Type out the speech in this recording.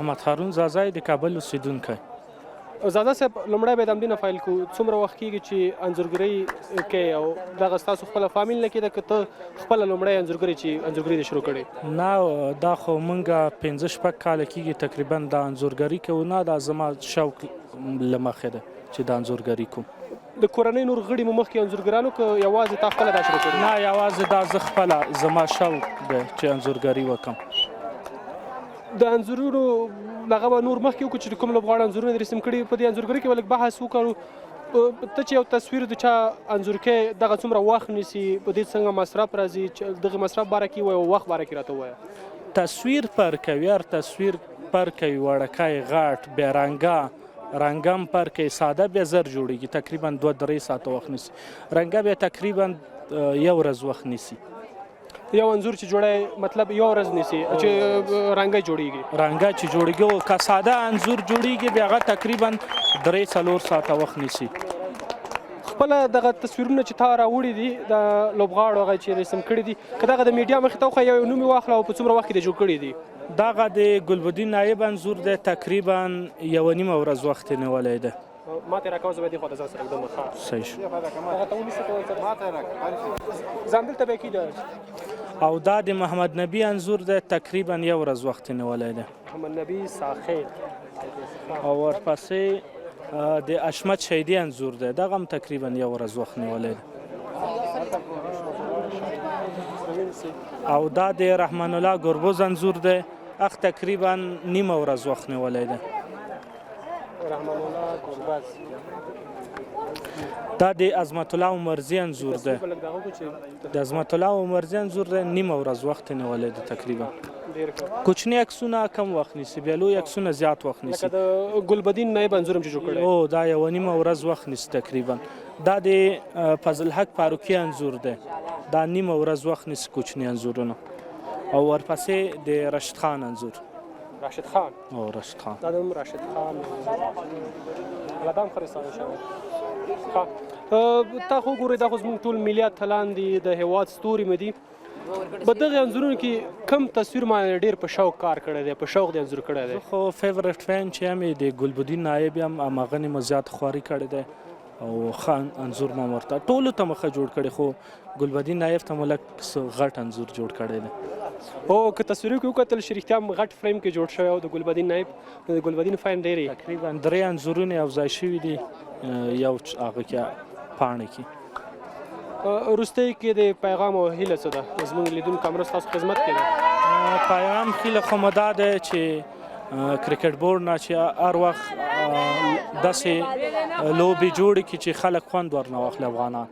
محمد هارون زازای د کابل اوسیدونکی. زاده صاحب لومړی باید همدې نه پیل کړو څومره وخت کېږي چې انځورګرۍ کوې او دغه ستاسو خپله فامیل نه کېده که ته خپله لومړی انځورګرۍ چې انځورګرۍ دې شروع کړې؟ نه دا خو مونږ 15-16 کاله کېږي تقریبا د انځورګري کوو. نه دا زما شوق له مخې ده چې د انځورګري کوم. د کورنۍ نور غړي مو مخکې انځورګرانو که یوازې تا خپله دا شروع کړې؟ نه یوازې دا زه خپله زما شوق دی چې انځورګري وکړم. د انځورونو دغه به نور مخکې وکړو چې کوم لوبغاړو انځورونه دې رسم کړي په دې انځورګرۍ کې به لږ بحث وکړو. ته چې یو تصویر د چا انځور کوې دغه څومره وخت نیسي، په دې څنګه مصرف راځي، دغه مصرف باره کې ووایه او وخت باره کې راته ووایه. تصویر پر کوي، هر تصویر پر کوي، وړکی غټ بیا رنګه هم پر کوي، ساده بیا زر جوړېږي، تقریبا 2-3 ساعته وخت نیسي. رنګه بیا تقریبا 1 ورځ وخت نیسي. یو انځور چې جوړی مطلب 1 ورځ نیسي چې رنګه جوړیږي؟ رنګه چې جوړیږي او که ساده انځور جوړیږي بیا هغه تقریبا 3-4 ساعته وخت نیسي. خپله دغه تصویرونه چې تا راوړي دي د لوبغاړو هغه چې رسم کړي دي که دغه د میډیا مخې ته وښایه یو نوم یې واخله او په څومره وخت کې دې جوړ کړي دي؟ دغه د ګلبدین نایب انځور دی، تقریبا 1.5 ورځ وخت یې نیولی دی. ما ته یې راکوه زه به دې خوا ته ځان سره ږدم. صحیح شو. هغه ته ونیسه ځان دلته به یې کېږده. او دا د محمد نبي انځور دی، تقریبا 1 ورځ وخت یې نیولی دی. محمد نبي ساخیل. او ورپسې د اشمت شهیدي انځور دی، دغه هم تقریبا 1 ورځ وخت نیولی دی. او دا د رحمان الله ګربز انځور دی، هغه تقریبا 1.5 ورځ وخت نیولی دی. رحمان الله ګربز. دا د عظمت الله عمرزي انځور دی، د عظمت الله عمرزي انځور دی، 1.5 ورځ وخت نیولی دی تقریبا. کوچني عکسونه کم وخت نیسي، بیا لوی عکسونه زیات وخت نیسي. لکه د ګلبدین نایب انځور هم چې جوړ کړی؟ او دا 1.5 ورځ وخت نیسي تقریبا. دا د فضل حق فاروقي انځور دی، دا 1.5 ورځ وخت نیسي کوچني انځورونه. او ورپسې د راشد خان انځور. راشد خان؟ او راشد خان دا هم راشد خان دا هم ښه رسانه شوی. تا خو ګورې دا خو زموږ ټول ملي اتلان دي، د هېواد ستوري مې دي. په دغه انځورونو کې کوم تصویر ما ډېر په شوق کار کړی دی، په شوق دې انځور کړی دی؟ زه خو فیورټ فین چې یم د ګلبدین نایب یم، هماغه مې زیات خواري کړی دی او ښه انځور مو ورته ټولو ته مخه جوړ کړی، خو ګلبدین نایب ته مو لږ غټ انځور جوړ کړی دی. او که تصویر کې وکتل چې رښتیا هم غټ فریم کې جوړ شوی او د ګلبدین نایب د ګلبدین فین ډېرې تقریبا 3 انځورونه یوځای شوي دي یو هغه کې پاڼې کې. وروستۍ کې د پیغام او هیله څه ده زموږ لیدونکو همرا ستاسو خدمت کې ده؟ پیغام هیله خو مو دا دی چې کرکټ بورډ نه چې هر وخت داسې لوبې جوړې کړي چې خلک خوند ورنه واخلي افغانان.